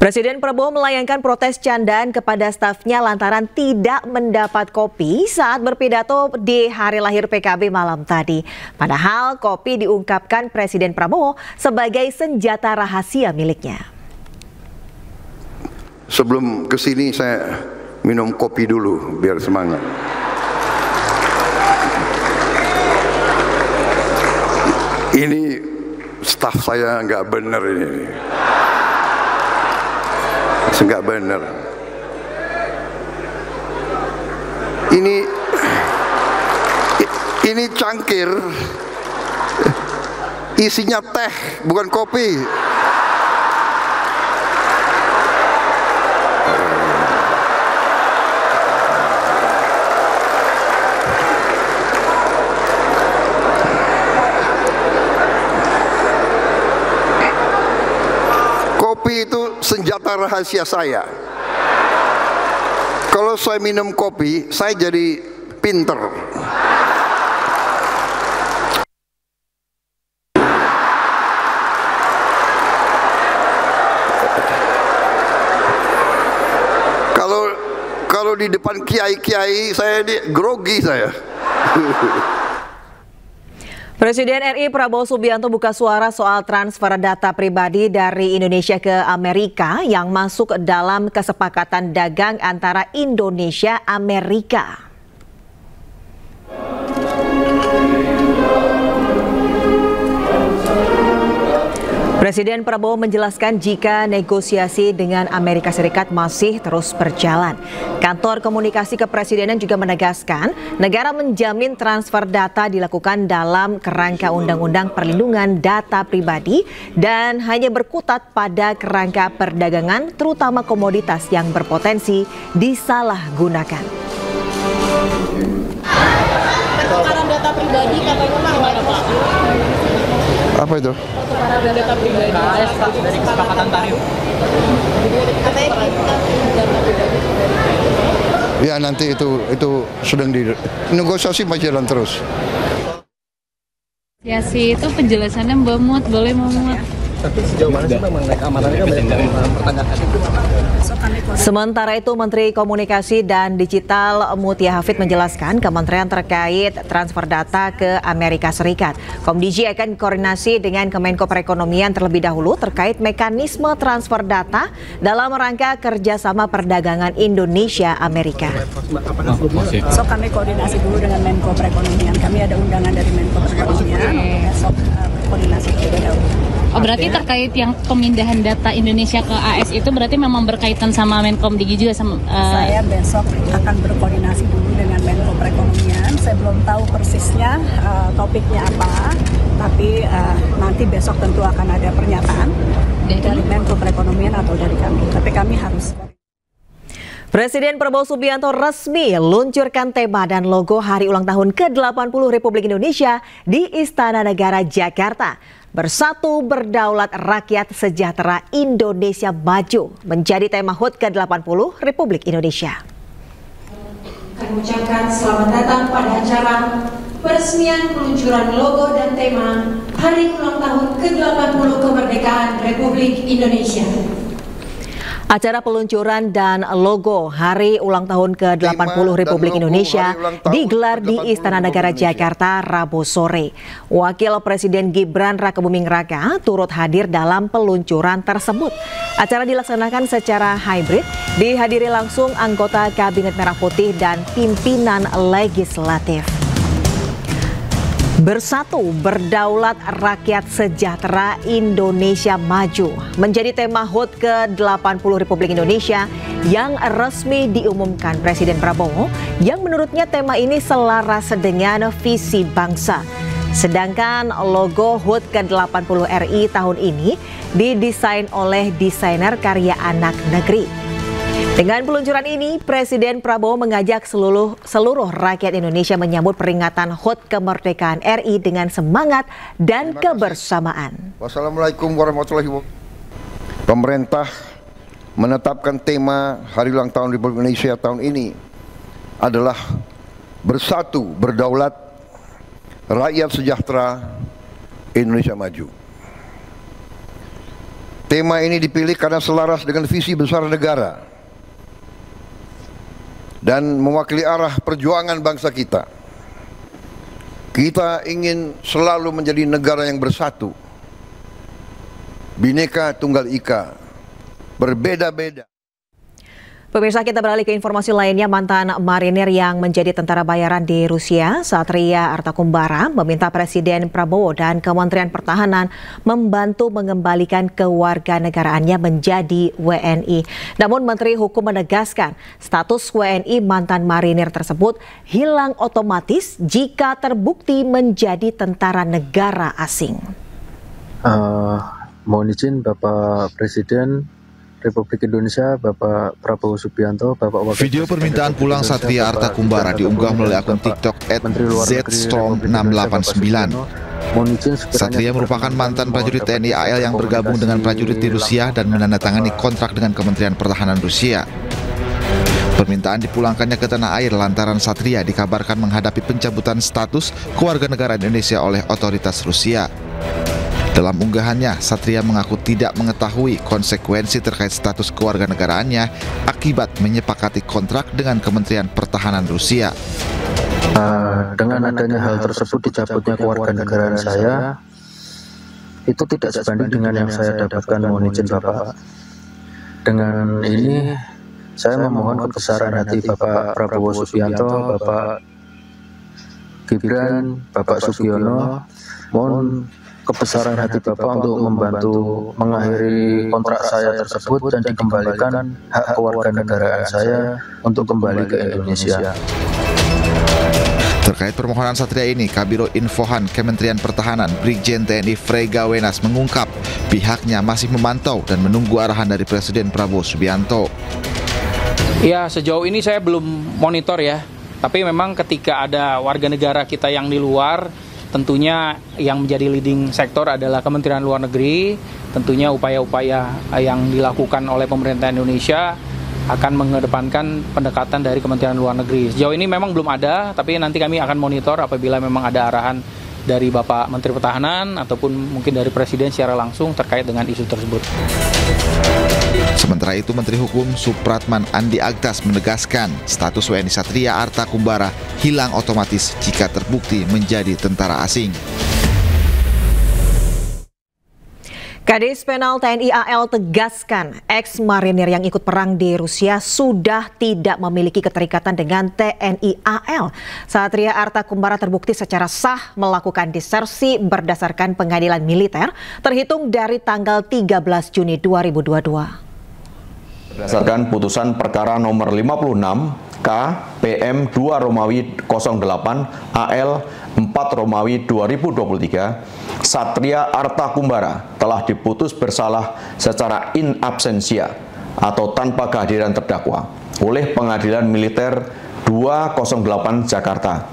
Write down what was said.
Presiden Prabowo melayangkan protes candaan kepada stafnya lantaran tidak mendapat kopi saat berpidato di hari lahir PKB malam tadi. Padahal kopi diungkapkan Presiden Prabowo sebagai senjata rahasia miliknya. Sebelum kesini saya minum kopi dulu biar semangat. Ini staf saya nggak benar ini. Nggak benar. Ini cangkir isinya teh bukan kopi. Kopi itu senjata rahasia saya. Kalau saya minum kopi, saya jadi pinter. Kalau di depan kiai-kiai, saya grogi saya. Presiden RI Prabowo Subianto buka suara soal transfer data pribadi dari Indonesia ke Amerika yang masuk dalam kesepakatan dagang antara Indonesia Amerika. Presiden Prabowo menjelaskan jika negosiasi dengan Amerika Serikat masih terus berjalan. Kantor Komunikasi Kepresidenan juga menegaskan negara menjamin transfer data dilakukan dalam kerangka Undang-Undang Perlindungan Data Pribadi dan hanya berkutat pada kerangka perdagangan terutama komoditas yang berpotensi disalahgunakan. Pertukaran data pribadi katanya Pak. Apa itu? Pertukaran data pribadi dari kesepakatan tarif. Ya nanti itu sedang negosiasi jalan terus. Ya sih itu penjelasannya Mbak Mut, boleh Mut. Tapi sejauh mana sih memang keamanannya banyak mempertanyakan itu? Sementara itu Menteri Komunikasi dan Digital Mutia Hafid menjelaskan kementerian terkait transfer data ke Amerika Serikat. Komdigi akan koordinasi dengan Kemenko Perekonomian terlebih dahulu terkait mekanisme transfer data dalam rangka kerjasama perdagangan Indonesia-Amerika. Besok kami koordinasi dulu dengan Menko Perekonomian. Kami ada undangan dari Menko Perekonomian. Besok koordinasi terlebih dahulu. Oh berarti terkait yang pemindahan data Indonesia ke AS itu berarti memang berkaitan sama Menkom Digi juga sama Saya besok akan berkoordinasi dulu dengan Menko Perekonomian. Saya belum tahu persisnya topiknya apa, tapi nanti besok tentu akan ada pernyataan dari Menko Perekonomian atau dari kami. Tapi kami harus. Presiden Prabowo Subianto resmi luncurkan tema dan logo hari ulang tahun ke-80 Republik Indonesia di Istana Negara Jakarta. Bersatu Berdaulat Rakyat Sejahtera Indonesia Maju menjadi tema HUT ke-80 Republik Indonesia. Kami ucapkan selamat datang pada acara peresmian peluncuran logo dan tema Hari Ulang Tahun ke-80 Kemerdekaan Republik Indonesia. Acara peluncuran dan logo Hari Ulang Tahun ke-80 Republik Indonesia digelar di Istana Negara Jakarta Rabu sore. Wakil Presiden Gibran Rakebuming Raka turut hadir dalam peluncuran tersebut. Acara dilaksanakan secara hybrid, dihadiri langsung anggota Kabinet Merah Putih dan pimpinan legislatif. Bersatu Berdaulat Rakyat Sejahtera Indonesia Maju menjadi tema HUT ke-80 Republik Indonesia yang resmi diumumkan Presiden Prabowo yang menurutnya tema ini selaras dengan visi bangsa. Sedangkan logo HUT ke-80 RI tahun ini didesain oleh desainer karya anak negeri. Dengan peluncuran ini, Presiden Prabowo mengajak seluruh rakyat Indonesia menyambut peringatan HUT kemerdekaan RI dengan semangat dan kebersamaan. Wassalamualaikum warahmatullahi wabarakatuh. Pemerintah menetapkan tema Hari Ulang Tahun Republik Indonesia tahun ini adalah Bersatu Berdaulat Rakyat Sejahtera Indonesia Maju. Tema ini dipilih karena selaras dengan visi besar negara dan mewakili arah perjuangan bangsa kita. Kita ingin selalu menjadi negara yang bersatu, Bhinneka Tunggal Ika, berbeda-beda. Pemirsa, kita beralih ke informasi lainnya. Mantan marinir yang menjadi tentara bayaran di Rusia, Satria Artakumbara, meminta Presiden Prabowo dan Kementerian Pertahanan membantu mengembalikan kewarganegaraannya menjadi WNI. Namun Menteri Hukum menegaskan status WNI mantan marinir tersebut hilang otomatis jika terbukti menjadi tentara negara asing. Mohon izin Bapak Presiden Republik Indonesia, Bapak Prabowo Subianto, Bapak Wakil Video permintaan pulang Satria Artakumbara diunggah melalui akun TikTok @zstorm689. Satria merupakan mantan prajurit TNI AL yang bergabung dengan prajurit di Rusia dan menandatangani kontrak dengan Kementerian Pertahanan Rusia. Permintaan dipulangkannya ke tanah air lantaran Satria dikabarkan menghadapi pencabutan status kewarganegaraan Indonesia oleh otoritas Rusia. Dalam unggahannya, Satria mengaku tidak mengetahui konsekuensi terkait status kewarganegaraannya akibat menyepakati kontrak dengan Kementerian Pertahanan Rusia. Dengan adanya hal tersebut dicabutnya kewarganegaraan saya, itu tidak sebanding dengan yang saya dapatkan, mohon izin Bapak. Dengan ini, saya memohon kebesaran hati Bapak Prabowo Subianto, Bapak Gibran, Bapak Sugiono, mohon kebesaran hati Bapak untuk membantu mengakhiri kontrak saya tersebut dan dikembalikan hak kewarganegaraan saya untuk kembali ke Indonesia. Terkait permohonan Satria ini, Kabiro Infohan Kementerian Pertahanan Brigjen TNI Frega Wenas mengungkap pihaknya masih memantau dan menunggu arahan dari Presiden Prabowo Subianto. Ya, sejauh ini saya belum monitor ya, tapi memang ketika ada warga negara kita yang di luar, tentunya yang menjadi leading sektor adalah Kementerian Luar Negeri. Tentunya upaya-upaya yang dilakukan oleh pemerintah Indonesia akan mengedepankan pendekatan dari Kementerian Luar Negeri. Sejauh ini memang belum ada, tapi nanti kami akan monitor apabila memang ada arahan dari Bapak Menteri Pertahanan ataupun mungkin dari Presiden secara langsung terkait dengan isu tersebut. Sementara itu, Menteri Hukum Supratman Andi Agtas menegaskan status WNI Satria Artakumbara hilang otomatis jika terbukti menjadi tentara asing. Kadis Penal TNI AL tegaskan ex-marinir yang ikut perang di Rusia sudah tidak memiliki keterikatan dengan TNI AL. Satria Artakumbara terbukti secara sah melakukan disersi berdasarkan pengadilan militer terhitung dari tanggal 13 Juni 2022. Berdasarkan putusan perkara nomor 56 K PM 2 Romawi 08 AL 4 Romawi 2023, Satria Artakumbara telah diputus bersalah secara in absentia atau tanpa kehadiran terdakwa oleh Pengadilan Militer 208 Jakarta